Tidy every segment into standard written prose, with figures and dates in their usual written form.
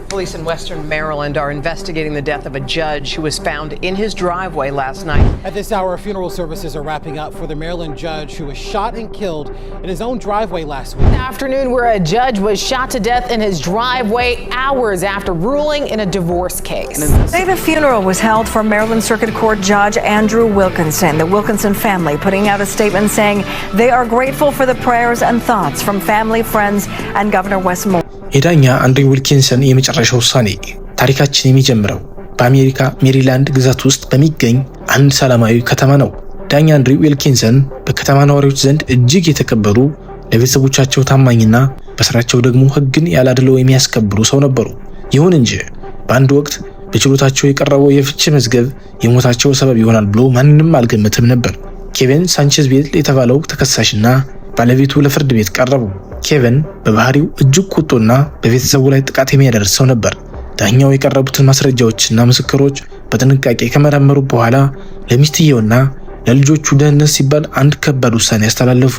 Police in Western Maryland are investigating the death of a judge who was found in his driveway last night. At this hour, funeral services are wrapping up for the Maryland judge who was shot and killed in his own driveway last week. This afternoon, where a judge was shot to death in his driveway hours after ruling in a divorce case. Today, the funeral was held for Maryland Circuit Court Judge Andrew Wilkinson. The Wilkinson family putting out a statement saying they are grateful for the prayers and thoughts from family, friends, and Governor Wes Moore. የዳኛ አንድሩ ዊልኪንሰን የመጨረሻ ውሳኔ ታሪካችን የሚጀምረው በአሜሪካ ሜሪላንድ ግዛት ውስጥ በሚገኝ አንድ ሰላማዊ ከተማ ነው። ዳኛ አንድሩ ዊልኪንሰን በከተማ ነዋሪዎች ዘንድ እጅግ የተከበሩ፣ ለቤተሰቦቻቸው ታማኝና በስራቸው ደግሞ ሕግን ያላድለው የሚያስከብሩ ሰው ነበሩ። ይሁን እንጂ በአንድ ወቅት በችሎታቸው የቀረበው የፍቺ መዝገብ የሞታቸው ሰበብ ይሆናል ብሎ ማንንም አልገመተም ነበር። ኬቪን ሳንቼዝ ቤል የተባለው ተከሳሽና ባለቤቱ ለፍርድ ቤት ቀረቡ። ኬቪን በባህሪው እጅግ ቁጡና በቤተሰቡ ላይ ጥቃት የሚያደርስ ሰው ነበር። ዳኛው የቀረቡትን ማስረጃዎችና ምስክሮች በጥንቃቄ ከመረመሩ በኋላ ለሚስትየውና ለልጆቹ ደህንነት ሲባል አንድ ከባድ ውሳኔ ያስተላለፉ።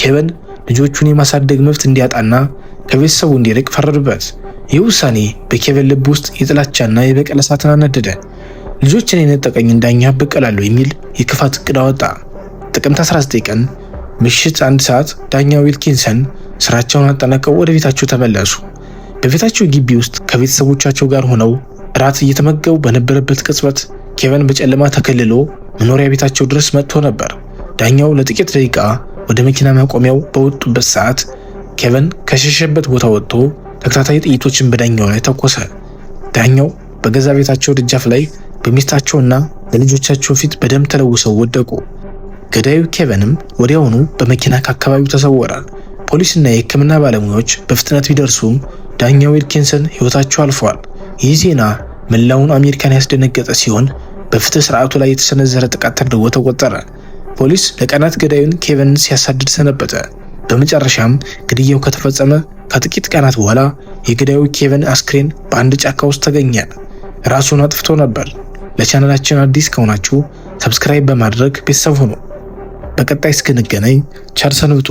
ኬቪን ልጆቹን የማሳደግ መብት እንዲያጣና ከቤተሰቡ እንዲርቅ ፈረዱበት። ይህ ውሳኔ በኬቪን ልብ ውስጥ የጥላቻና የበቀል እሳትን አነደደ። ልጆችን የነጠቀኝን ዳኛ በቀላለሁ የሚል የክፋት እቅድ አወጣ። ጥቅምት 19 ቀን ምሽት 1 ሰዓት ዳኛ ዊልኪንሰን ስራቸውን አጠናቀው ወደ ቤታቸው ተመለሱ። በቤታቸው ግቢ ውስጥ ከቤተሰቦቻቸው ጋር ሆነው እራት እየተመገቡ በነበረበት ቅጽበት ኬቪን በጨለማ ተከልሎ መኖሪያ ቤታቸው ድረስ መጥቶ ነበር። ዳኛው ለጥቂት ደቂቃ ወደ መኪና ማቆሚያው በወጡበት ሰዓት ኬቪን ከሸሸበት ቦታ ወጥቶ ተከታታይ ጥይቶችን በዳኛው ላይ ተኮሰ። ዳኛው በገዛ ቤታቸው ደጃፍ ላይ በሚስታቸውና በልጆቻቸው ፊት በደም ተለውሰው ወደቁ። ገዳዩ ኬቪንም ወዲያውኑ በመኪና ከአካባቢው ተሰወረ። ፖሊስና የሕክምና ባለሙያዎች በፍጥነት ቢደርሱም ዳኛ ዊልኪንሰን ሕይወታቸው አልፏል። ይህ ዜና መላውን አሜሪካን ያስደነገጠ ሲሆን በፍትህ ስርዓቱ ላይ የተሰነዘረ ጥቃት ተደርጎ ተቆጠረ። ፖሊስ ለቀናት ገዳዩን ኬቪንን ሲያሳድድ ሰነበተ። በመጨረሻም ግድያው ከተፈጸመ ከጥቂት ቀናት በኋላ የገዳዩ ኬቪን አስክሬን በአንድ ጫካ ውስጥ ተገኘ። ራሱን አጥፍቶ ነበር። ለቻናላችን አዲስ ከሆናችሁ ሰብስክራይብ በማድረግ ቤተሰብ ሁኑ። በቀጣይ እስክንገናኝ ቸር ሰንብቱ።